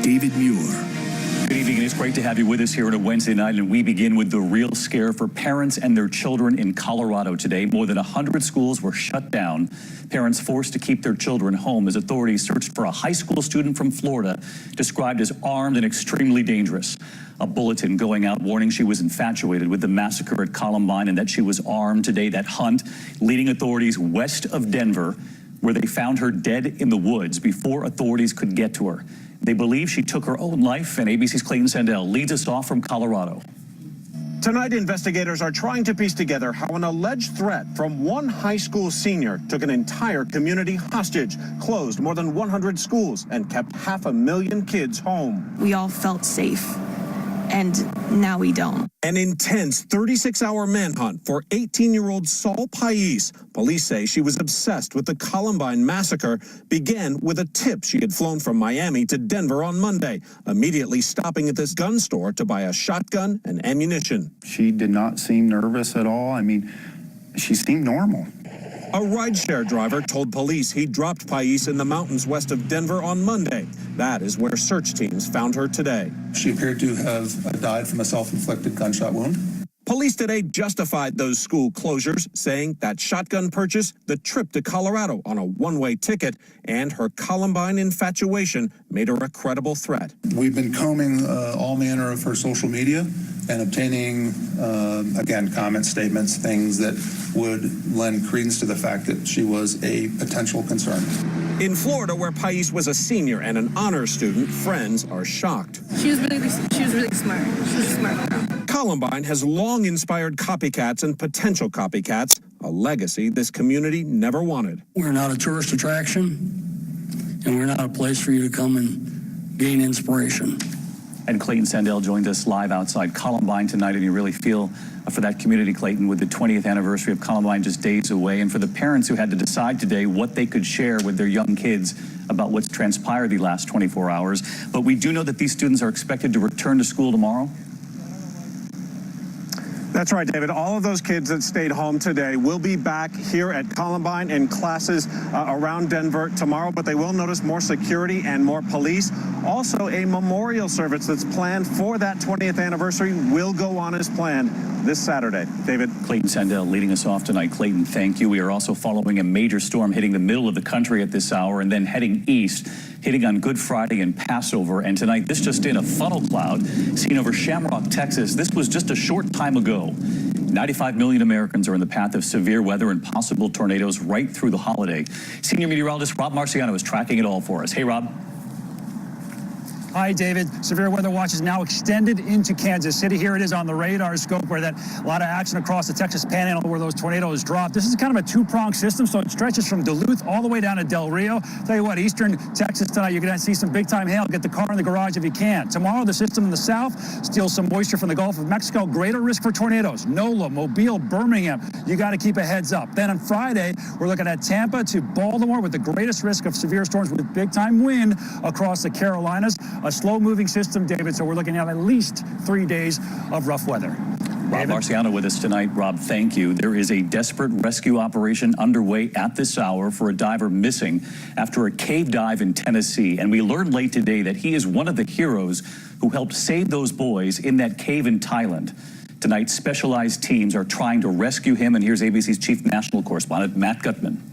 David Muir. Good evening, and it's great to have you with us here on a Wednesday night, and we begin with the real scare for parents and their children in Colorado today. More than 100 schools were shut down. Parents forced to keep their children home as authorities searched for a high school student from Florida described as armed and extremely dangerous. A bulletin going out warning she was infatuated with the massacre at Columbine and that she was armed. Today, that hunt leading authorities west of Denver, where they found her dead in the woods before authorities could get to her. They believe she took her own life, and ABC's Clayton Sandell leads us off from Colorado. Tonight, investigators are trying to piece together how an alleged threat from one high school senior took an entire community hostage, closed more than 100 schools, and kept 500,000 kids home. We all felt safe, and now we don't. An intense 36-hour manhunt for 18-year-old Saul Pais. Police say she was obsessed with the Columbine massacre, began with a tip she had flown from Miami to Denver on Monday, immediately stopping at this gun store to buy a shotgun and ammunition. She did not seem nervous at all. I mean, she seemed normal. A rideshare driver told police he dropped Pais in the mountains west of Denver on Monday. That is where search teams found her today. She appeared to have died from a self-inflicted gunshot wound. Police today justified those school closures, saying that shotgun purchase, the trip to Colorado on a one-way ticket, and her Columbine infatuation made her a credible threat. We've been combing all manner of her social media and obtaining, again, comment statements, things that would lend credence to the fact that she was a potential concern. In Florida, where Pais was a senior and an honors student, friends are shocked. She was really smart. She was a smart girl. Columbine has long inspired copycats and potential copycats, a legacy this community never wanted. We're not a tourist attraction, and we're not a place for you to come and gain inspiration. And Clayton Sandell joined us live outside Columbine tonight, and you really feel for that community, Clayton, with the 20th anniversary of Columbine just days away, and for the parents who had to decide today what they could share with their young kids about what's transpired the last 24 hours. But we do know that these students are expected to return to school tomorrow. That's right, David. All of those kids that stayed home today will be back here at Columbine in classes around Denver tomorrow, but they will notice more security and more police. Also, a memorial service that's planned for that 20th anniversary will go on as planned this Saturday. David. Clayton Sandell leading us off tonight. Clayton, thank you. We are also following a major storm hitting the middle of the country at this hour and then heading east, hitting on Good Friday and Passover. And tonight, this just in, a funnel cloud seen over Shamrock, Texas. This was just a short time ago. 95 million Americans are in the path of severe weather and possible tornadoes right through the holiday. Senior meteorologist Rob Marciano is tracking it all for us. Hey, Rob. Hi, David. Severe weather watch is now extended into Kansas City. Here it is on the radar scope where a lot of action across the Texas Panhandle where those tornadoes dropped. This is kind of a two-pronged system, so it stretches from Duluth all the way down to Del Rio. Tell you what, eastern Texas tonight, you're going to see some big-time hail. Get the car in the garage if you can. Tomorrow, the system in the south steals some moisture from the Gulf of Mexico. Greater risk for tornadoes. NOLA, Mobile, Birmingham. You got to keep a heads up. Then on Friday, we're looking at Tampa to Baltimore with the greatest risk of severe storms with big-time wind across the Carolinas. A slow-moving system, David, so we're looking at least 3 days of rough weather. Rob Marciano with us tonight. Rob, thank you. There is a desperate rescue operation underway at this hour for a diver missing after a cave dive in Tennessee. And we learned late today that he is one of the heroes who helped save those boys in that cave in Thailand. Tonight, specialized teams are trying to rescue him. And here's ABC's chief national correspondent, Matt Gutman.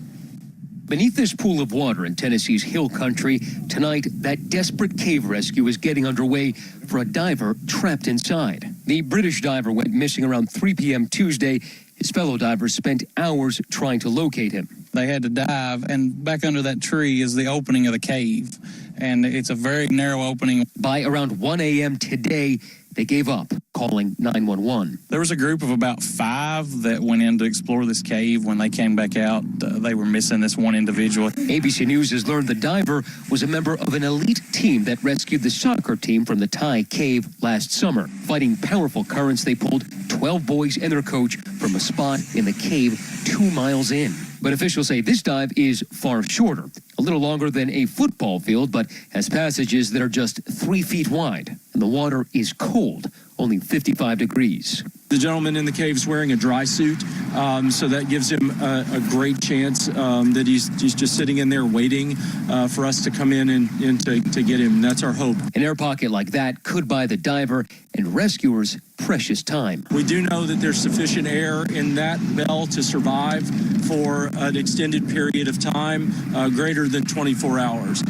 Beneath this pool of water in Tennessee's hill country, tonight, that desperate cave rescue is getting underway for a diver trapped inside. The British diver went missing around 3 p.m. Tuesday. His fellow divers spent hours trying to locate him. They had to dive, and back under that tree is the opening of the cave, and it's a very narrow opening. By around 1 a.m. today, they gave up, calling 911. There was a group of about 5 that went in to explore this cave. When they came back out, they were missing this one individual. ABC News has learned the diver was a member of an elite team that rescued the soccer team from the Thai cave last summer. Fighting powerful currents, they pulled 12 boys and their coach from a spot in the cave 2 miles in. But officials say this dive is far shorter, a little longer than a football field, but has passages that are just 3 feet wide. And the water is cold, only 55 degrees. The gentleman in the cave is wearing a dry suit, so that gives him a great chance that he's just sitting in there waiting for us to come in and to get him. That's our hope. An air pocket like that could buy the diver and rescuers precious time. We do know that there's sufficient air in that bell to survive for an extended period of time, greater than 24 hours.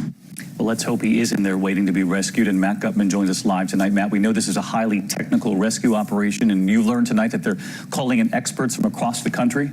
Well, let's hope he is in there waiting to be rescued. And Matt Gutman joins us live tonight. Matt, we know this is a highly technical rescue operation, and you learned tonight that they're calling in experts from across the country.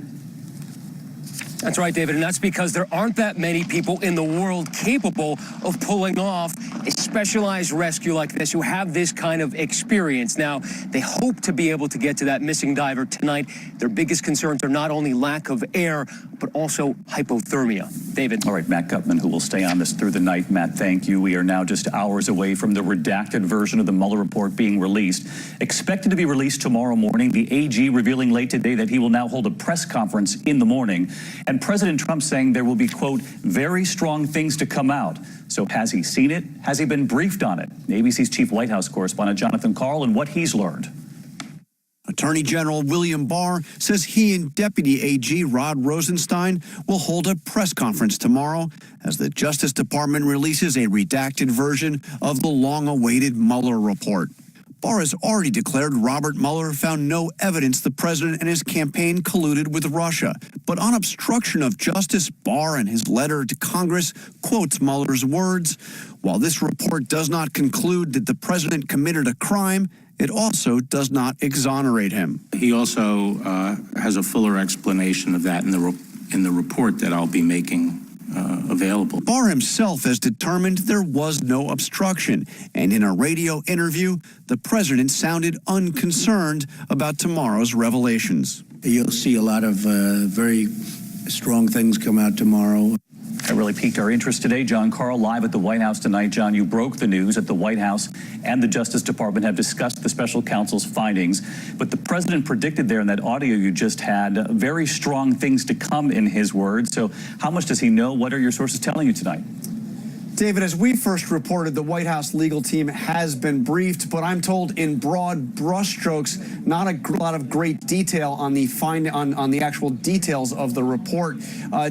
That's right, David, and that's because there aren't that many people in the world capable of pulling off a specialized rescue like this who have this kind of experience. Now, they hope to be able to get to that missing diver tonight. Their biggest concerns are not only lack of air, but also hypothermia. David. All right, Matt Gutman, who will stay on this through the night. Matt, thank you. We are now just hours away from the redacted version of the Mueller report being released. Expected to be released tomorrow morning. The AG revealing late today that he will now hold a press conference in the morning. And President Trump saying there will be, quote, very strong things to come out. So has he seen it? Has he been briefed on it? ABC's chief White House correspondent Jonathan Karl and what he's learned. Attorney General William Barr says he and Deputy AG Rod Rosenstein will hold a press conference tomorrow as the Justice Department releases a redacted version of the long-awaited Mueller report. Barr has already declared Robert Mueller found no evidence the president and his campaign colluded with Russia. But on obstruction of justice, Barr in his letter to Congress quotes Mueller's words. While this report does not conclude that the president committed a crime, it also does not exonerate him. He also has a fuller explanation of that in the report that I'll be making available. Barr himself has determined there was no obstruction, and in a radio interview, the president sounded unconcerned about tomorrow's revelations. You'll see a lot of very strong things come out tomorrow. That really piqued our interest today. John Karl live at the White House tonight. John, you broke the news that the White House and the Justice Department have discussed the special counsel's findings. But the president predicted there in that audio you just had very strong things to come in his words. So how much does he know? What are your sources telling you tonight? David, as we first reported, the White House legal team has been briefed, but I'm told in broad brushstrokes, not a lot of great detail on the actual details of the report.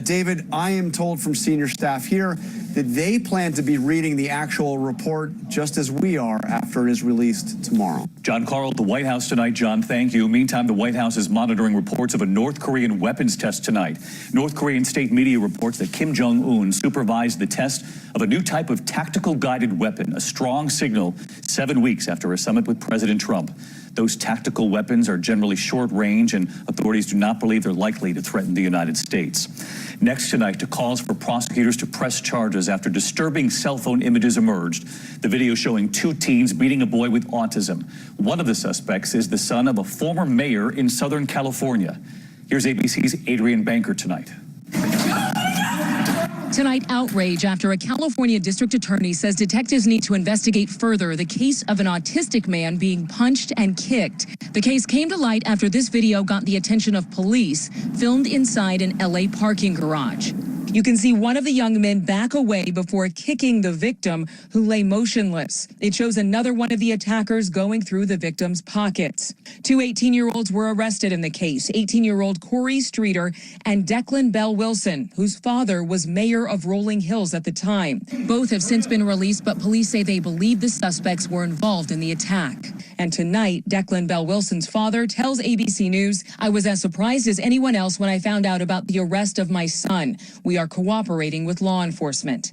David, I am told from senior staff here that they plan to be reading the actual report just as we are after it is released tomorrow. John Karl at the White House tonight. John, thank you. Meantime, the White House is monitoring reports of a North Korean weapons test tonight. North Korean state media reports that Kim Jong-un supervised the test of a new type of tactical guided weapon, a strong signal 7 weeks after a summit with President Trump. Those tactical weapons are generally short range, and authorities do not believe they're likely to threaten the United States. Next tonight, to calls for prosecutors to press charges after disturbing cell phone images emerged. The video showing two teens beating a boy with autism. One of the suspects is the son of a former mayor in Southern California. Here's ABC's Adrian Banker tonight. Tonight, outrage after a California district attorney says detectives need to investigate further the case of an autistic man being punched and kicked. The case came to light after this video got the attention of police, filmed inside an LA parking garage. You can see one of the young men back away before kicking the victim, who lay motionless. It shows another one of the attackers going through the victim's pockets. Two 18-year-olds were arrested in the case, 18-year-old Corey Streeter and Declan Bell Wilson, whose father was mayor of Rolling Hills at the time. Both have since been released, but police say they believe the suspects were involved in the attack. And tonight, Declan Bell Wilson's father tells ABC News, "I was as surprised as anyone else when I found out about the arrest of my son. We are cooperating with law enforcement."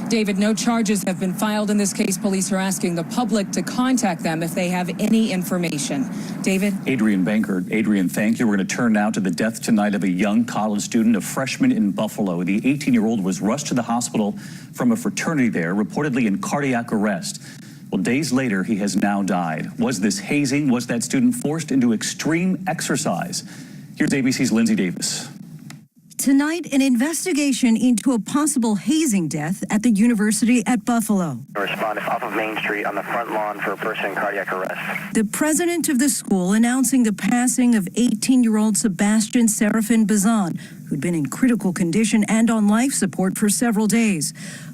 David, no charges have been filed in this case. Police are asking the public to contact them if they have any information. David? Adrian Banker. Adrian, thank you. We're going to turn now to the death tonight of a young college student, a freshman in Buffalo. The 18-year-old was rushed to the hospital from a fraternity there, reportedly in cardiac arrest. Well, days later, he has now died. Was this hazing? Was that student forced into extreme exercise? Here's ABC's Lindsay Davis. Tonight, an investigation into a possible hazing death at the University at Buffalo. Responded off of Main Street on the front lawn for a person in cardiac arrest. The president of the school announcing the passing of 18-year-old Sebastian Serafin Bazan, who'd been in critical condition and on life support for several days.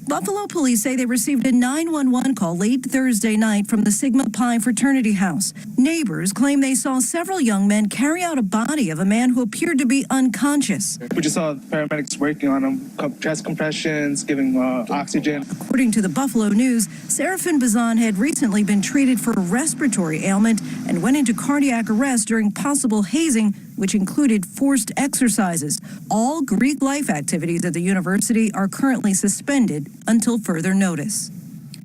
Buffalo police say they received a 911 call late Thursday night from the Sigma Pi fraternity house. Neighbors claim they saw several young men carry out a body of a man who appeared to be unconscious. We just saw paramedics working on him, chest compressions, giving oxygen. According to the Buffalo News, Serafin Bazan had recently been treated for a respiratory ailment and went into cardiac arrest during possible hazing, which included forced exercises. All Greek life activities at the university are currently suspended until further notice.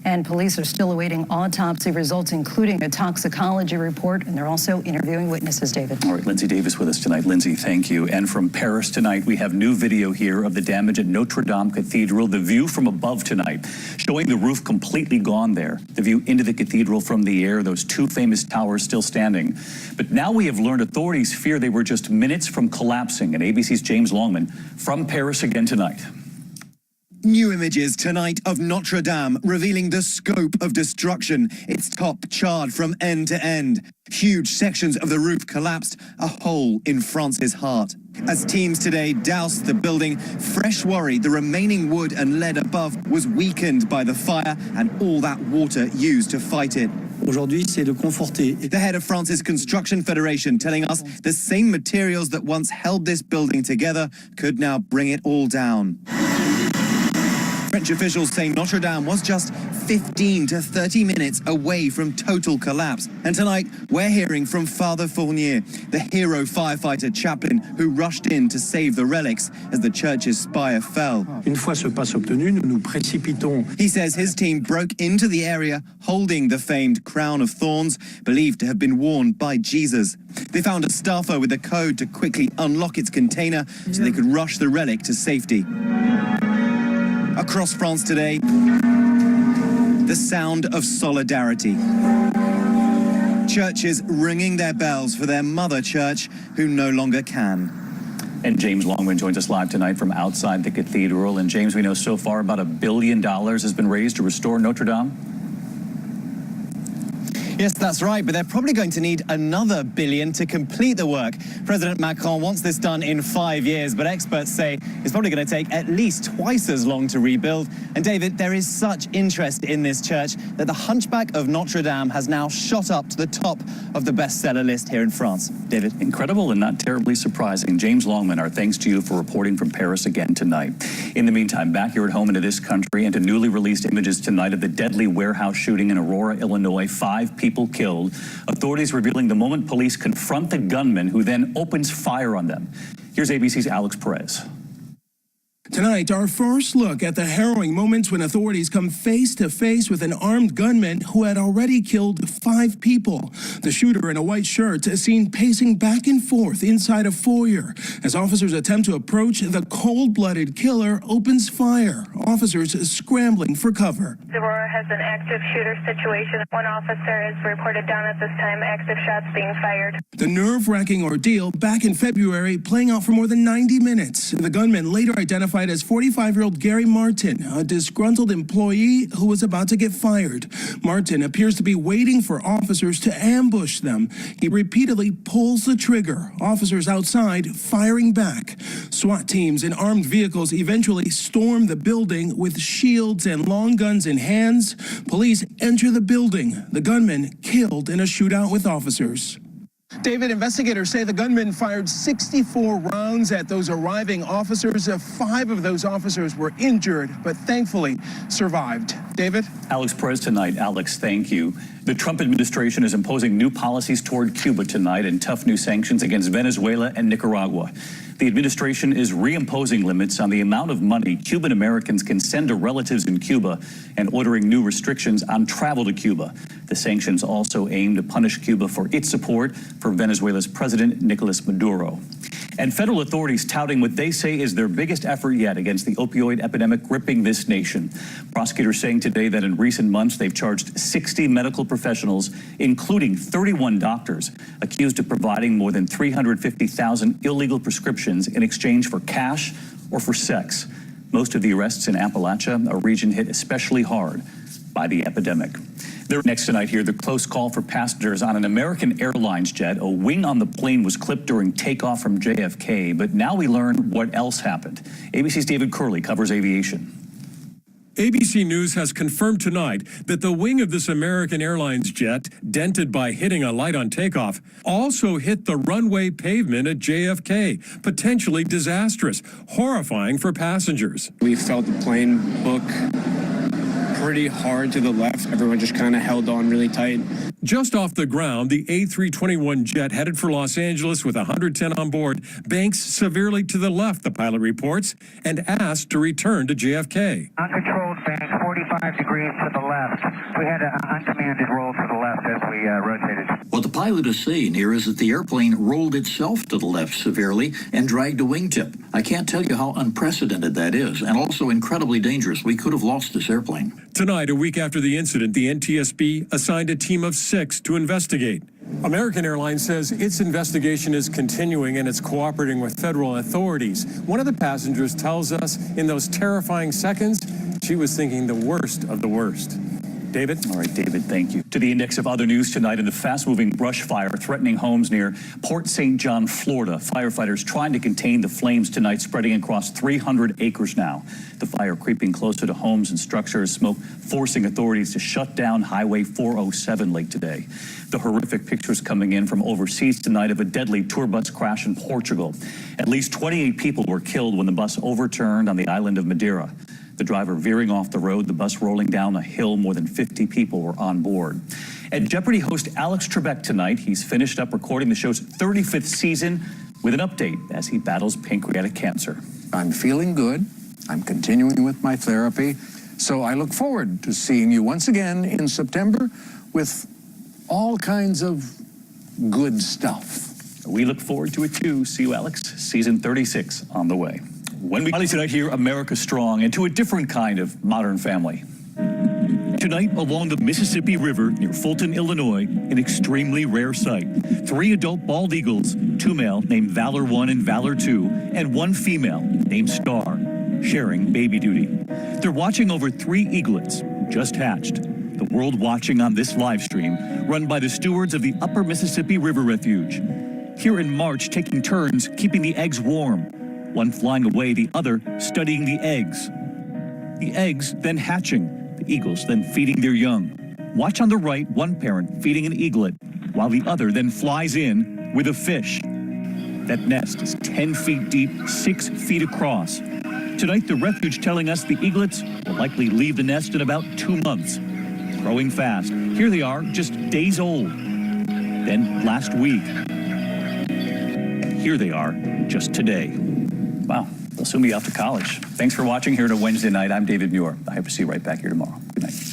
And police are still awaiting autopsy results, including a toxicology report, and they're also interviewing witnesses, David. All right, Lindsay Davis with us tonight. Lindsay, thank you. And from Paris tonight, we have new video here of the damage at Notre Dame Cathedral. The view from above tonight, showing the roof completely gone there. The view into the cathedral from the air, those two famous towers still standing. But now we have learned authorities fear they were just minutes from collapsing. And ABC's James Longman from Paris again tonight. New images tonight of Notre Dame revealing the scope of destruction. Its top charred from end to end. Huge sections of the roof collapsed, a hole in France's heart. As teams today doused the building, fresh worry the remaining wood and lead above was weakened by the fire and all that water used to fight it. Aujourd'hui, c'est de conforter. The head of France's Construction Federation telling us the same materials that once held this building together could now bring it all down. French officials say Notre Dame was just 15 to 30 minutes away from total collapse. And tonight, we're hearing from Father Fournier, the hero firefighter chaplain who rushed in to save the relics as the church's spire fell. Une fois ce passe obtenu, nous nous précipitons. He says his team broke into the area holding the famed crown of thorns, believed to have been worn by Jesus. They found a staffer with a code to quickly unlock its container so they could rush the relic to safety. Across France today, the sound of solidarity. Churches ringing their bells for their mother church, who no longer can. And James Longman joins us live tonight from outside the cathedral. And James, we know so far about $1 billion has been raised to restore Notre Dame. Yes, that's right, but they're probably going to need another $1 billion to complete the work. President Macron wants this done in 5 years, but experts say it's probably going to take at least twice as long to rebuild. And David, there is such interest in this church that the Hunchback of Notre Dame has now shot up to the top of the bestseller list here in France. David? Incredible and not terribly surprising. James Longman, our thanks to you for reporting from Paris again tonight. In the meantime, back here at home into this country and to newly released images tonight of the deadly warehouse shooting in Aurora, Illinois. 5 people killed. Authorities revealing the moment police confront the gunman who then opens fire on them. Here's ABC's Alex Perez. Tonight, our first look at the harrowing moments when authorities come face to face with an armed gunman who had already killed 5 people. The shooter in a white shirt is seen pacing back and forth inside a foyer. As officers attempt to approach, the cold-blooded killer opens fire. Officers scrambling for cover. Aurora has an active shooter situation. 1 officer is reported down at this time, active shots being fired. The nerve-wracking ordeal back in February playing out for more than 90 minutes. The gunman later identified as 45-year-old Gary Martin, a disgruntled employee who was about to get fired. Martin appears to be waiting for officers to ambush them. He repeatedly pulls the trigger. Officers outside firing back. SWAT teams in armed vehicles eventually storm the building with shields and long guns in hands. Police enter the building. The gunman killed in a shootout with officers. David, investigators say the gunman fired 64 rounds at those arriving officers. 5 of those officers were injured, but thankfully survived. David? Alex Perez tonight. Alex, thank you. The Trump administration is imposing new policies toward Cuba tonight and tough new sanctions against Venezuela and Nicaragua. The administration is reimposing limits on the amount of money Cuban Americans can send to relatives in Cuba and ordering new restrictions on travel to Cuba. The sanctions also aim to punish Cuba for its support for Venezuela's President Nicolas Maduro. And federal authorities touting what they say is their biggest effort yet against the opioid epidemic gripping this nation. Prosecutors saying today that in recent months they've charged 60 medical professionals, including 31 doctors, accused of providing more than 350,000 illegal prescriptions in exchange for cash or for sex. Most of the arrests in Appalachia, a region hit especially hard by the epidemic. Next tonight here, the close call for passengers on an American Airlines jet. A wing on the plane was clipped during takeoff from JFK, but now we learn what else happened. ABC's David Curley covers aviation. ABC News has confirmed tonight that the wing of this American Airlines jet, dented by hitting a light on takeoff, also hit the runway pavement at JFK, potentially disastrous, horrifying for passengers. We felt the plane book pretty hard to the left. Everyone just kind of held on really tight. Just off the ground, the A321 jet headed for Los Angeles with 110 on board banks severely to the left, the pilot reports, and asked to return to JFK. Uncontrolled bank 45 degrees to the left. We had an uncommanded roll to the left as we rotated. What the pilot is saying here is that the airplane rolled itself to the left severely and dragged a wingtip. I can't tell you how unprecedented that is, and also incredibly dangerous. We could have lost this airplane. Tonight, a week after the incident, the NTSB assigned a team of 6 to investigate. American Airlines says its investigation is continuing and it's cooperating with federal authorities. One of the passengers tells us in those terrifying seconds, she was thinking the worst of the worst. David? All right, David, thank you. To the index of other news tonight, in the fast-moving brush fire threatening homes near Port St. John, Florida. Firefighters trying to contain the flames tonight, spreading across 300 acres now. The fire creeping closer to homes and structures, smoke forcing authorities to shut down Highway 407 late today. The horrific pictures coming in from overseas tonight of a deadly tour bus crash in Portugal. At least 28 people were killed when the bus overturned on the island of Madeira. The driver veering off the road, the bus rolling down a hill. More than 50 people were on board. And Jeopardy host Alex Trebek tonight. He's finished up recording the show's 35th season with an update as he battles pancreatic cancer. I'm feeling good. I'm continuing with my therapy. So I look forward to seeing you once again in September with all kinds of good stuff. We look forward to it too. See you, Alex. Season 36 on the way. When we finally tonight here, America Strong, and to a different kind of modern family. Tonight, along the Mississippi River near Fulton, Illinois, an extremely rare sight. 3 adult bald eagles, 2 male named Valor 1 and Valor 2, and 1 female named Star, sharing baby duty. They're watching over 3 eaglets, just hatched. The world watching on this live stream, run by the stewards of the Upper Mississippi River Refuge. Here in March, taking turns keeping the eggs warm. One flying away, the other studying the eggs. The eggs then hatching, the eagles then feeding their young. Watch on the right, one parent feeding an eaglet, while the other then flies in with a fish. That nest is 10 feet deep, 6 feet across. Tonight, the refuge telling us the eaglets will likely leave the nest in about 2 months. Growing fast. Here they are, just days old. Then last week. And here they are, just today. Wow, they'll soon be off to college. Thanks for watching here to Wednesday night. I'm David Muir. I hope to see you right back here tomorrow. Good night.